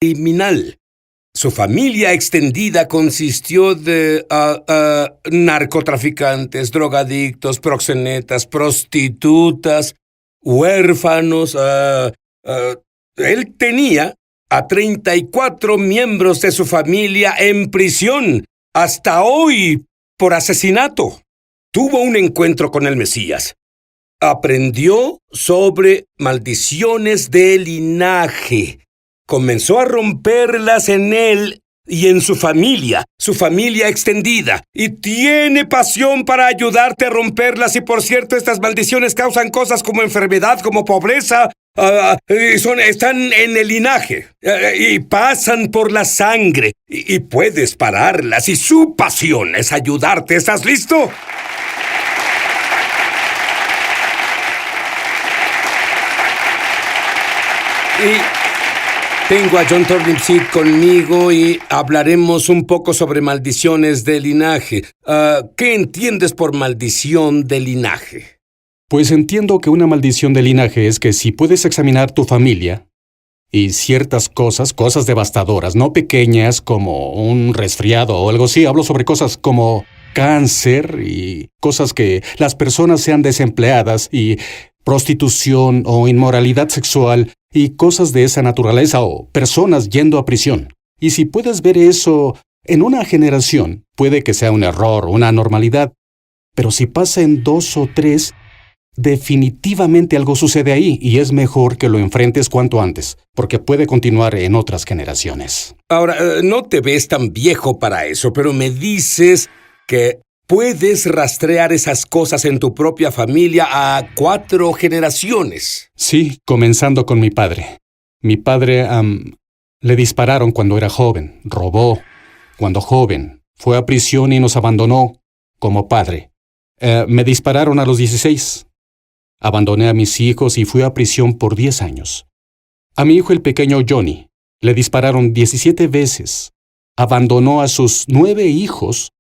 criminal. Su familia extendida consistió de narcotraficantes, drogadictos, proxenetas, prostitutas, huérfanos. Él tenía a 34 miembros de su familia en prisión hasta hoy por asesinato. Tuvo un encuentro con el Mesías. Aprendió sobre maldiciones de linaje. Comenzó a romperlas en él y en su familia extendida. Y tiene pasión para ayudarte a romperlas. Y por cierto, estas maldiciones causan cosas como enfermedad, como pobreza. Están en el linaje y pasan por la sangre. Y puedes pararlas. Y su pasión es ayudarte. ¿Estás listo? Y tengo a John Turnipseed conmigo y hablaremos un poco sobre maldiciones de linaje. ¿Qué entiendes por maldición de linaje? Pues entiendo que una maldición de linaje es que si puedes examinar tu familia y ciertas cosas devastadoras, no pequeñas como un resfriado o algo así, hablo sobre cosas como cáncer y cosas que las personas sean desempleadas y prostitución o inmoralidad sexual y cosas de esa naturaleza o personas yendo a prisión. Y si puedes ver eso en una generación, puede que sea un error, una anormalidad, pero si pasa en 2 o 3, definitivamente algo sucede ahí y es mejor que lo enfrentes cuanto antes, porque puede continuar en otras generaciones. Ahora, no te ves tan viejo para eso, pero me dices que puedes rastrear esas cosas en tu propia familia a 4 generaciones. Sí, comenzando con mi padre. Mi padre le dispararon cuando era joven, robó cuando joven, fue a prisión y nos abandonó como padre. Me dispararon a los 16. Abandoné a mis hijos y fui a prisión por 10 años. A mi hijo el pequeño Johnny le dispararon 17 veces. Abandonó a sus 9 hijos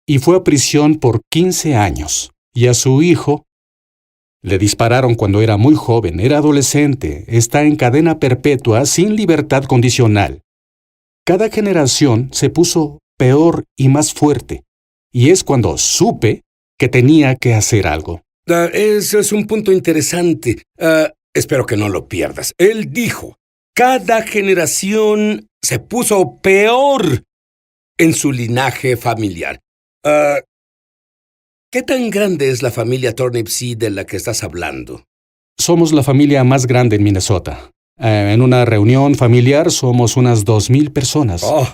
y fue a prisión por 15 años. Y a su hijo le dispararon cuando era muy joven, era adolescente, está en cadena perpetua sin libertad condicional. Cada generación se puso peor y más fuerte. Y es cuando supe que tenía que hacer algo. Eso es un punto interesante. Espero que no lo pierdas. Él dijo, cada generación se puso peor en su linaje familiar. ¿Qué tan grande es la familia Turnipseed de la que estás hablando? Somos la familia más grande en Minnesota. En una reunión familiar somos unas 2,000 personas. Oh.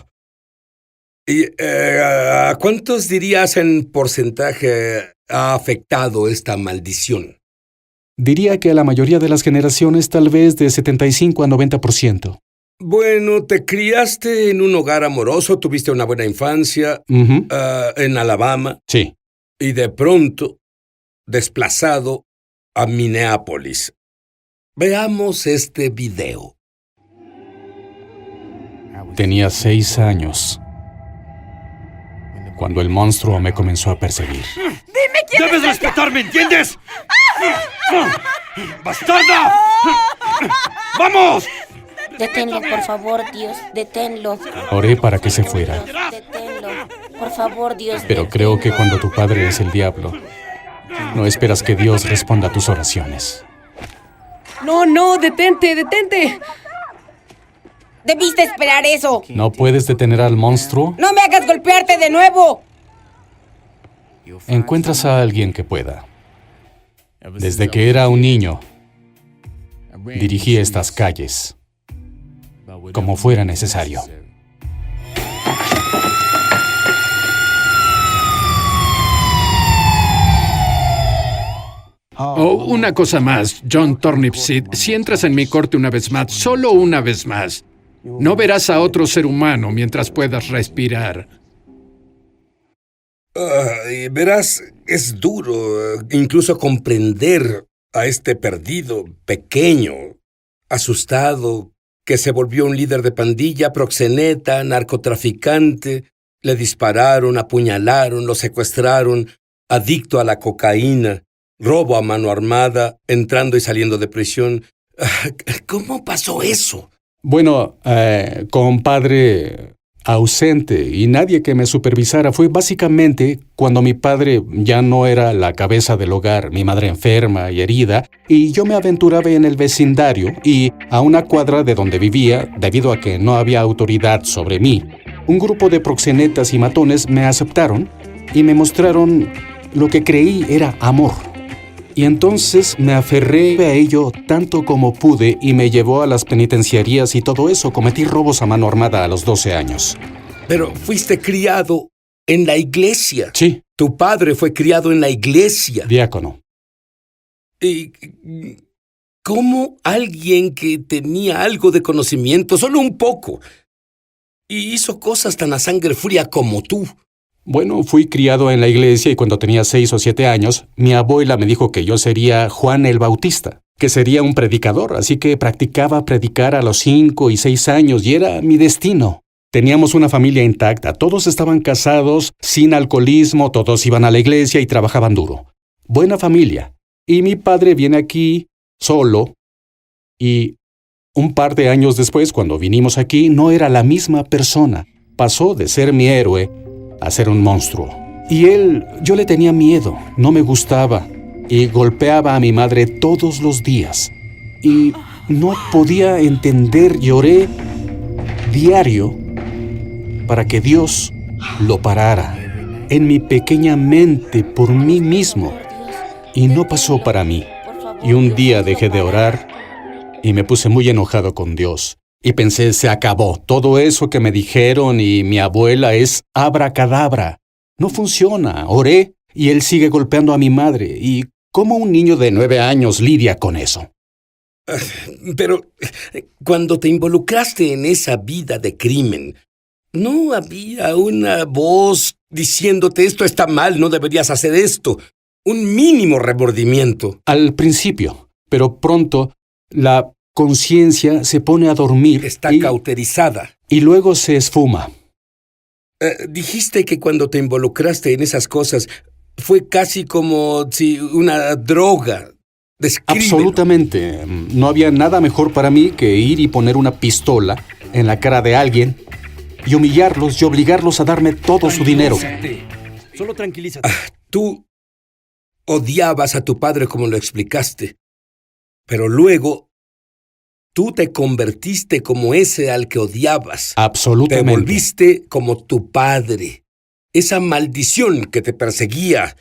¿Y a cuántos dirías en porcentaje ha afectado esta maldición? Diría que a la mayoría de las generaciones tal vez de 75 a 90%. Bueno, te criaste en un hogar amoroso, tuviste una buena infancia, en Alabama. Sí. Y de pronto, desplazado a Minneapolis. Veamos este video. Tenía 6 años cuando el monstruo me comenzó a perseguir. ¡Dime quién ¡Debes es respetarme, ¿entiendes? ¡Bastarda! ¡Vamos! Deténlo, por favor, Dios, deténlo. Oré para que se fuera. Deténlo, por favor, Dios. Pero creo que cuando tu padre es el diablo, no esperas que Dios responda a tus oraciones. No, detente. Debiste esperar eso. ¿No puedes detener al monstruo? No me hagas golpearte de nuevo. Encuentras a alguien que pueda. Desde que era un niño, dirigí estas calles como fuera necesario. Oh, una cosa más, John Turnipseed. Si entras en mi corte una vez más, solo una vez más, no verás a otro ser humano mientras puedas respirar. Verás, es duro incluso comprender a este perdido, pequeño, asustado, que se volvió un líder de pandilla, proxeneta, narcotraficante. Le dispararon, apuñalaron, lo secuestraron, adicto a la cocaína, robo a mano armada, entrando y saliendo de prisión. ¿Cómo pasó eso? Bueno, con padre ausente y nadie que me supervisara, fue básicamente cuando mi padre ya no era la cabeza del hogar, mi madre enferma y herida, y yo me aventuraba en el vecindario y a una cuadra de donde vivía, debido a que no había autoridad sobre mí. Un grupo de proxenetas y matones me aceptaron y me mostraron lo que creí era amor. Y entonces me aferré a ello tanto como pude y me llevó a las penitenciarías y todo eso. Cometí robos a mano armada a los 12 años. Pero fuiste criado en la iglesia. Sí, Tu padre fue criado en la iglesia. diácono. ¿Y cómo alguien que tenía algo de conocimiento, solo un poco, y hizo cosas tan a sangre fría como tú? Bueno, fui criado en la iglesia y cuando tenía 6 o 7 años, mi abuela me dijo que yo sería Juan el Bautista, que sería un predicador, así que practicaba predicar a los 5 y 6 años y era mi destino. Teníamos una familia intacta, todos estaban casados, sin alcoholismo, todos iban a la iglesia y trabajaban duro. Buena familia. Y mi padre viene aquí solo y un par de años después, cuando vinimos aquí, no era la misma persona. Pasó de ser mi héroe a ser un monstruo. Y yo le tenía miedo, no me gustaba, y golpeaba a mi madre todos los días. Y no podía entender, lloré diario para que Dios lo parara en mi pequeña mente por mí mismo. Y no pasó para mí. Y un día dejé de orar y me puse muy enojado con Dios. Y pensé, se acabó. Todo eso que me dijeron y mi abuela es abracadabra. No funciona. Oré y él sigue golpeando a mi madre. ¿Y cómo un niño de 9 años lidia con eso? Pero cuando te involucraste en esa vida de crimen, ¿no había una voz diciéndote esto está mal, no deberías hacer esto? Un mínimo remordimiento. Al principio, pero pronto la conciencia se pone a dormir Está cauterizada. y luego se esfuma. Dijiste que cuando te involucraste en esas cosas fue casi como si una droga. Descríbelo. Absolutamente. No había nada mejor para mí que ir y poner una pistola en la cara de alguien y humillarlos y obligarlos a darme todo su dinero. Solo tranquilízate. Tú odiabas a tu padre como lo explicaste, pero luego tú te convertiste como ese al que odiabas. Te Absolutamente. volviste como tu padre. Esa maldición que te perseguía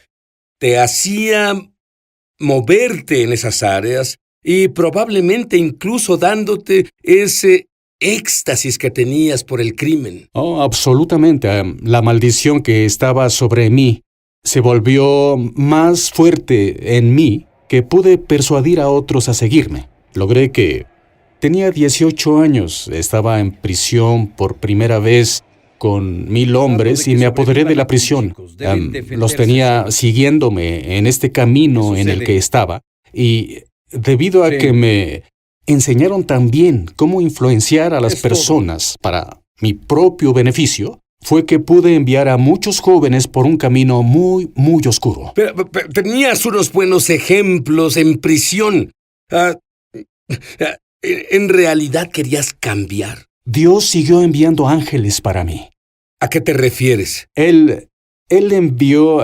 te hacía moverte en esas áreas y probablemente incluso dándote ese éxtasis que tenías por el crimen. Oh, absolutamente. La maldición que estaba sobre mí se volvió más fuerte en mí que pude persuadir a otros a seguirme. Logré que tenía 18 años, estaba en prisión por primera vez con 1000 hombres y me apoderé de la prisión. Los tenía siguiéndome en este camino en el que estaba y debido a que me enseñaron también cómo influenciar a las personas para mi propio beneficio, fue que pude enviar a muchos jóvenes por un camino muy, muy oscuro. Pero tenías unos buenos ejemplos en prisión. ¿En realidad querías cambiar? Dios siguió enviando ángeles para mí. ¿A qué te refieres? Él envió...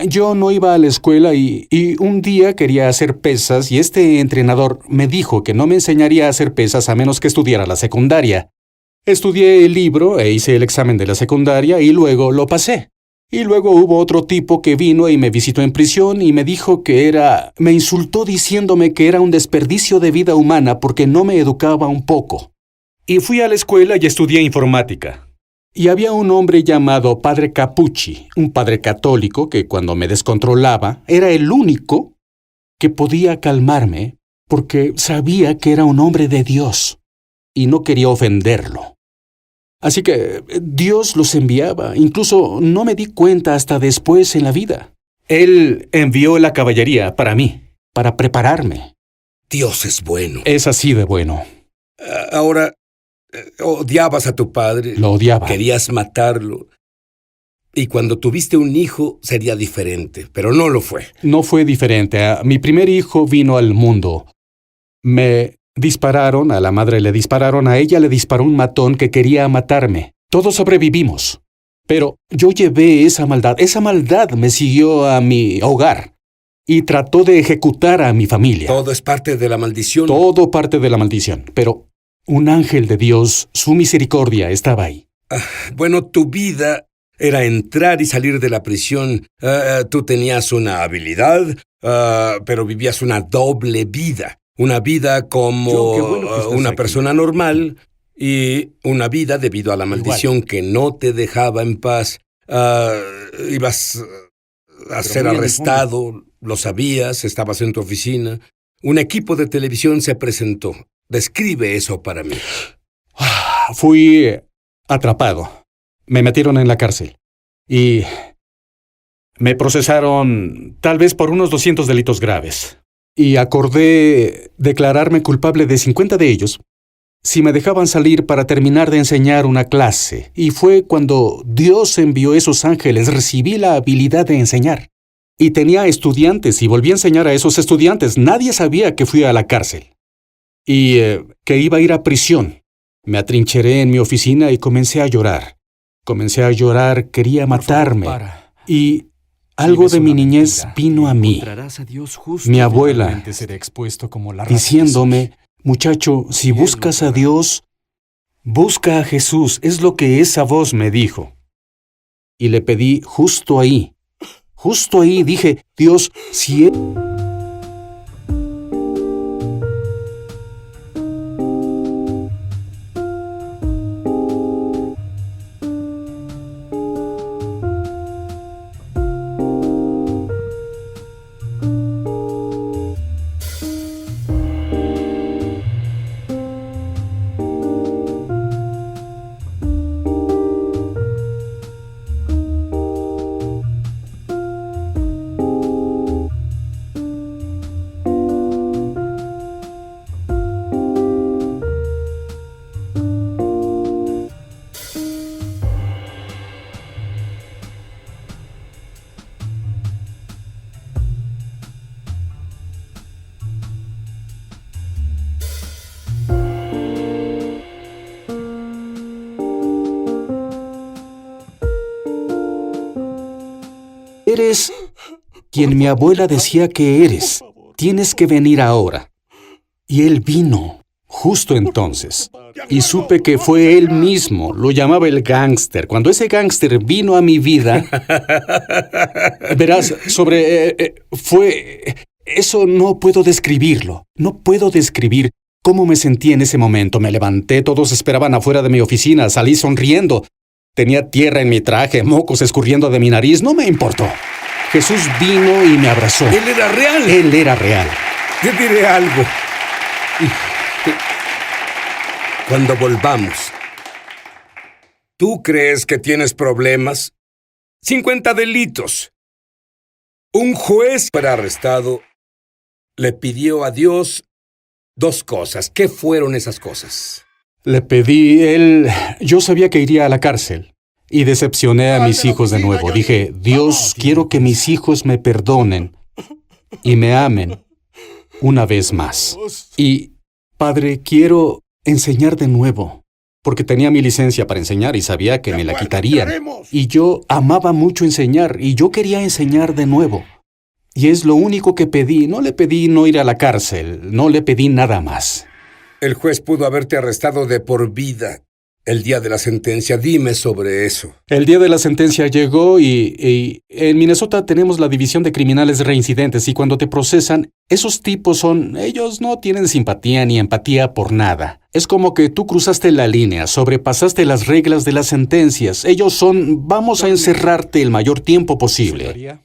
yo no iba a la escuela y un día quería hacer pesas y este entrenador me dijo que no me enseñaría a hacer pesas a menos que estudiara la secundaria. Estudié el libro e hice el examen de la secundaria y luego lo pasé. Y luego hubo otro tipo que vino y me visitó en prisión y me dijo me insultó diciéndome que era un desperdicio de vida humana porque no me educaba un poco. Y fui a la escuela y estudié informática. Y había un hombre llamado Padre Capucci, un padre católico que cuando me descontrolaba era el único que podía calmarme porque sabía que era un hombre de Dios y no quería ofenderlo. Así que Dios los enviaba, incluso no me di cuenta hasta después en la vida. Él envió la caballería para mí, para prepararme. Dios es bueno. Es así de bueno. Ahora, odiabas a tu padre. Lo odiaba. Querías matarlo. Y cuando tuviste un hijo sería diferente, pero no lo fue. No fue diferente. Mi primer hijo vino al mundo. Me Dispararon, a la madre le dispararon, a ella le disparó un matón que quería matarme. Todos sobrevivimos. Pero yo llevé esa maldad me siguió a mi hogar y trató de ejecutar a mi familia. Todo es parte de la maldición. Todo parte de la maldición, pero un ángel de Dios, su misericordia, estaba ahí. Bueno, tu vida era entrar y salir de la prisión. Tú tenías una habilidad, pero vivías una doble vida. Una vida como John, qué bueno que estás una aquí. persona normal y una vida debido a la maldición que no te dejaba en paz. Ibas a ser muy en el arrestado, lo sabías, estabas en tu oficina. Un equipo de televisión se presentó. Describe eso para mí. Fui atrapado. Me metieron en la cárcel. Y me procesaron tal vez por unos 200 delitos graves. Y acordé declararme culpable de 50 de ellos si me dejaban salir para terminar de enseñar una clase. Y fue cuando Dios envió esos ángeles, recibí la habilidad de enseñar. Y tenía estudiantes y volví a enseñar a esos estudiantes. Nadie sabía que fui a la cárcel. Y que iba a ir a prisión. Me atrincheré en mi oficina y comencé a llorar. Comencé a llorar, quería matarme. Y algo de mi niñez vino a mí. Mi abuela, diciéndome, muchacho, si buscas a Dios, busca a Jesús. Es lo que esa voz me dijo. Y le pedí justo ahí, dije, Dios, si eres quien mi abuela decía que eres, tienes que venir ahora. Y él vino, justo entonces. Y supe que fue él mismo, lo llamaba el gángster. Cuando ese gángster vino a mi vida, verás, eso no puedo describirlo. No puedo describir cómo me sentí en ese momento. Me levanté, todos esperaban afuera de mi oficina, salí sonriendo. Tenía tierra en mi traje, mocos escurriendo de mi nariz, no me importó. Jesús vino y me abrazó. Él era real. Él era real. Te diré algo. Cuando volvamos, ¿tú crees que tienes problemas? 50 delitos. Un juez para arrestado le pidió a Dios 2 cosas. ¿Qué fueron esas cosas? Le pedí, yo sabía que iría a la cárcel y decepcioné a mis hijos de nuevo. Dije, Dios, quiero que mis hijos me perdonen y me amen una vez más. Y, Padre, quiero enseñar de nuevo, porque tenía mi licencia para enseñar y sabía que me la quitarían. Y yo amaba mucho enseñar y yo quería enseñar de nuevo. Y es lo único que pedí. No le pedí no ir a la cárcel, no le pedí nada más. El juez pudo haberte arrestado de por vida el día de la sentencia. Dime sobre eso. El día de la sentencia llegó y en Minnesota tenemos la división de criminales reincidentes y cuando te procesan, esos tipos ellos no tienen simpatía ni empatía por nada. Es como que tú cruzaste la línea, sobrepasaste las reglas de las sentencias. Ellos vamos a encerrarte el mayor tiempo posible.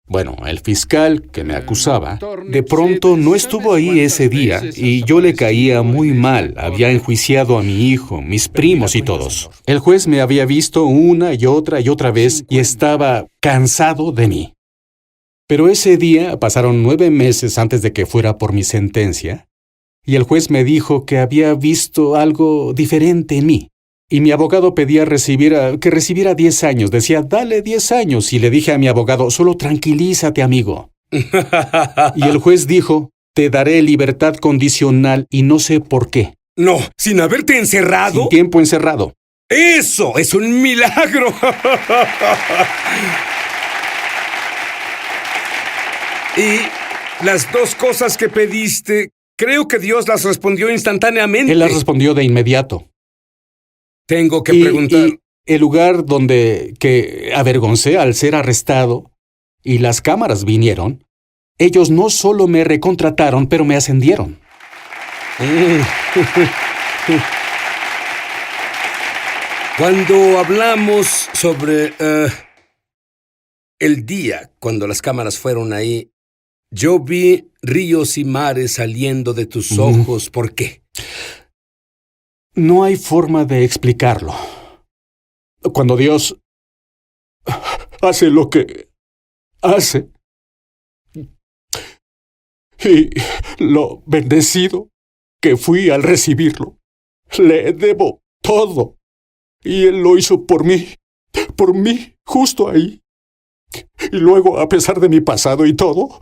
Bueno, el fiscal que me acusaba, de pronto no estuvo ahí ese día y yo le caía muy mal. Había enjuiciado a mi hijo, mis primos y todos. El juez me había visto una y otra vez y estaba cansado de mí. Pero ese día pasaron 9 meses antes de que fuera por mi sentencia y el juez me dijo que había visto algo diferente en mí. Y mi abogado pedía que recibiera 10 años. Decía, dale 10 años. Y le dije a mi abogado, solo tranquilízate, amigo. Y el juez dijo, te daré libertad condicional y no sé por qué. No, sin haberte encerrado. Sin tiempo encerrado. ¡Eso es un milagro! Y las dos cosas que pediste, creo que Dios las respondió instantáneamente. Él las respondió de inmediato. Tengo que preguntar. Y el lugar donde que avergoncé al ser arrestado y las cámaras vinieron, ellos no solo me recontrataron, pero me ascendieron. Cuando hablamos sobre el día cuando las cámaras fueron ahí, yo vi ríos y mares saliendo de tus ojos. ¿Por qué? No hay forma de explicarlo. Cuando Dios hace lo que hace y lo bendecido que fui al recibirlo, le debo todo. Y Él lo hizo por mí, justo ahí. Y luego, a pesar de mi pasado y todo,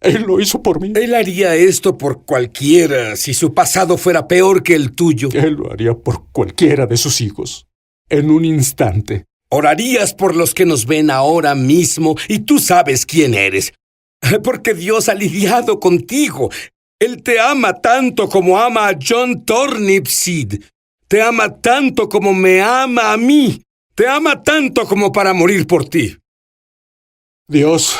Él lo hizo por mí. Él haría esto por cualquiera si su pasado fuera peor que el tuyo. Él lo haría por cualquiera de sus hijos, en un instante. Orarías por los que nos ven ahora mismo y tú sabes quién eres. Porque Dios ha lidiado contigo. Él te ama tanto como ama a John Turnipseed. Te ama tanto como me ama a mí. Te ama tanto como para morir por ti. Dios,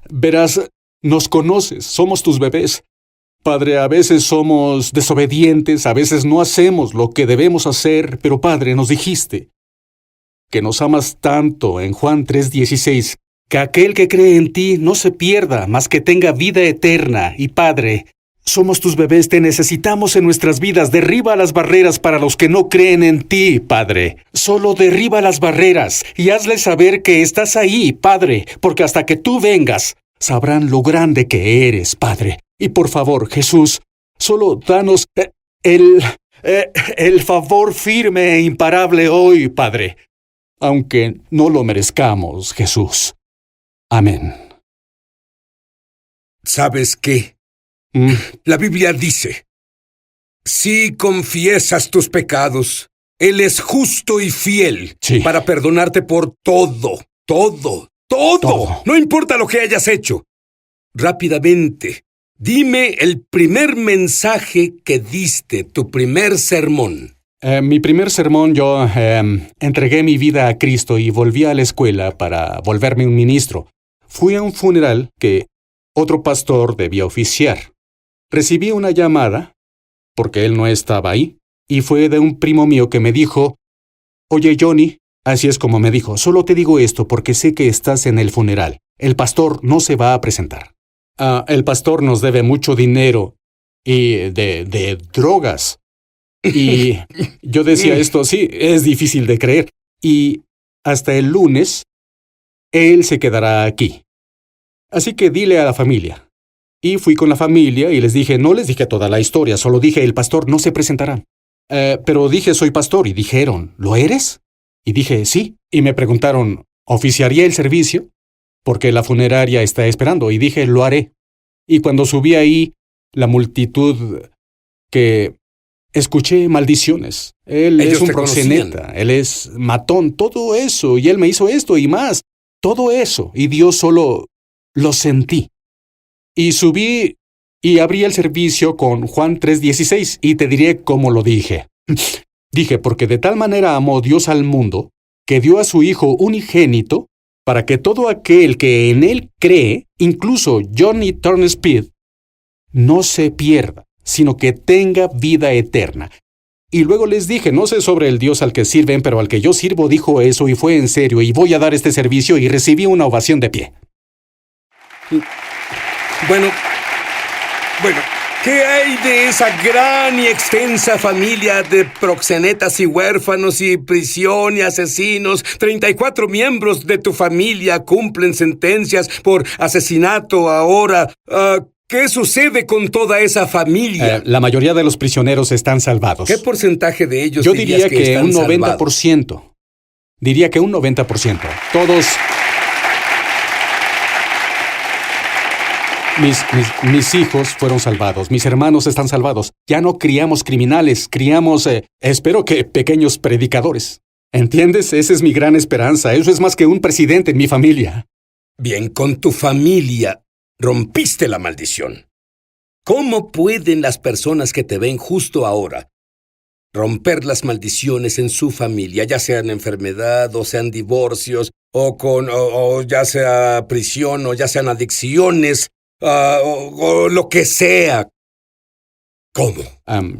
verás, nos conoces, somos tus bebés. Padre, a veces somos desobedientes, a veces no hacemos lo que debemos hacer, pero Padre, nos dijiste que nos amas tanto en Juan 3:16, que aquel que cree en ti no se pierda, mas que tenga vida eterna. Y Padre, somos tus bebés, te necesitamos en nuestras vidas. Derriba las barreras para los que no creen en ti, Padre. Solo derriba las barreras y hazles saber que estás ahí, Padre, porque hasta que tú vengas, sabrán lo grande que eres, Padre. Y por favor, Jesús, solo danos el favor firme e imparable hoy, Padre, aunque no lo merezcamos, Jesús. Amén. ¿Sabes qué? La Biblia dice, si confiesas tus pecados, Él es justo y fiel para perdonarte por todo. No importa lo que hayas hecho. Rápidamente, dime el primer mensaje que diste, tu primer sermón. Mi primer sermón, yo entregué mi vida a Cristo y volví a la escuela para volverme un ministro. Fui a un funeral que otro pastor debía oficiar. Recibí una llamada, porque él no estaba ahí, y fue de un primo mío que me dijo, «Oye, Johnny», así es como me dijo, «solo te digo esto porque sé que estás en el funeral. El pastor no se va a presentar. El pastor nos debe mucho dinero y de drogas». Y yo decía esto, sí, es difícil de creer. Y hasta el lunes, él se quedará aquí. Así que dile a la familia. Y fui con la familia y les dije, no les dije toda la historia, solo dije, el pastor no se presentará. Pero dije, soy pastor, y dijeron, ¿lo eres? Y dije, sí. Y me preguntaron, ¿oficiaría el servicio? Porque la funeraria está esperando. Y dije, lo haré. Y cuando subí ahí, la multitud que escuché maldiciones. Él Ellos es un te proxeneta, conocían. él es matón, todo eso. Y él me hizo esto y más. Todo eso. Y Dios solo lo sentí. Y subí y abrí el servicio con Juan 3:16 y te diré cómo lo dije. Dije, porque de tal manera amó Dios al mundo, que dio a su Hijo unigénito, para que todo aquel que en Él cree, incluso Johnny Turnipseed, no se pierda, sino que tenga vida eterna. Y luego les dije, no sé sobre el Dios al que sirven, pero al que yo sirvo dijo eso y fue en serio, y voy a dar este servicio, y recibí una ovación de pie. Bueno, ¿qué hay de esa gran y extensa familia de proxenetas y huérfanos y prisión y asesinos? 34 miembros de tu familia cumplen sentencias por asesinato ahora. ¿Qué sucede con toda esa familia? La mayoría de los prisioneros están salvados. ¿Qué porcentaje de ellos Yo dirías diría que están un 90%. salvados? Diría que un 90%. Todos... Mis hijos fueron salvados, mis hermanos están salvados. Ya no criamos criminales, criamos, espero que pequeños predicadores. ¿Entiendes? Esa es mi gran esperanza. Eso es más que un presidente en mi familia. Bien, con tu familia rompiste la maldición. ¿Cómo pueden las personas que te ven justo ahora romper las maldiciones en su familia, ya sean enfermedad, o sean divorcios, o ya sea prisión, o ya sean adicciones, o lo que sea? ¿Cómo?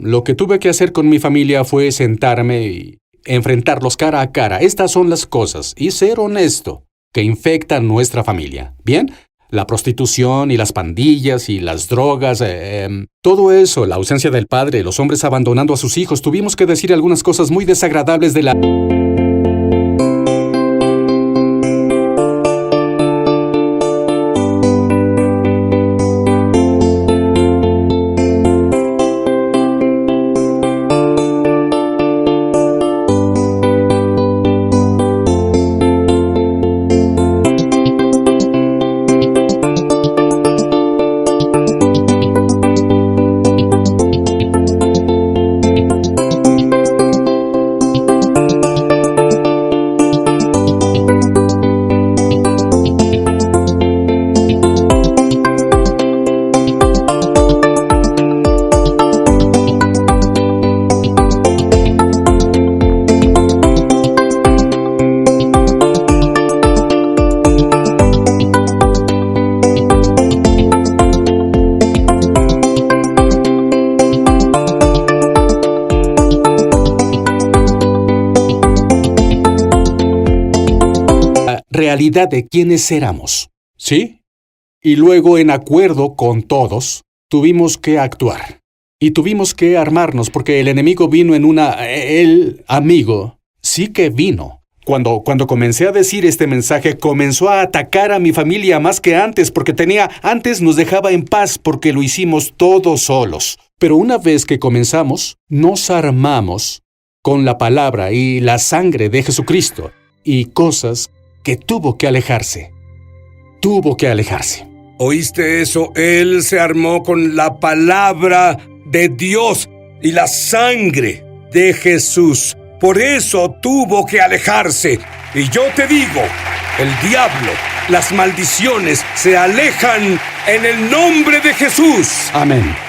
Lo que tuve que hacer con mi familia fue sentarme y enfrentarlos cara a cara. Estas son las cosas, y ser honesto, que infectan nuestra familia. ¿Bien? La prostitución y las pandillas y las drogas, todo eso, la ausencia del padre, los hombres abandonando a sus hijos. Tuvimos que decir algunas cosas muy desagradables de la... realidad de quiénes éramos, ¿sí? Y luego, en acuerdo con todos, tuvimos que actuar. Y tuvimos que armarnos porque el enemigo vino en el amigo sí que vino. Cuando comencé a decir este mensaje, comenzó a atacar a mi familia más que antes, porque antes nos dejaba en paz porque lo hicimos todos solos. Pero una vez que comenzamos, nos armamos con la palabra y la sangre de Jesucristo y cosas que tuvo que alejarse. Tuvo que alejarse. ¿Oíste eso? Él se armó con la palabra de Dios y la sangre de Jesús. Por eso tuvo que alejarse. Y yo te digo, el diablo, las maldiciones se alejan en el nombre de Jesús. Amén.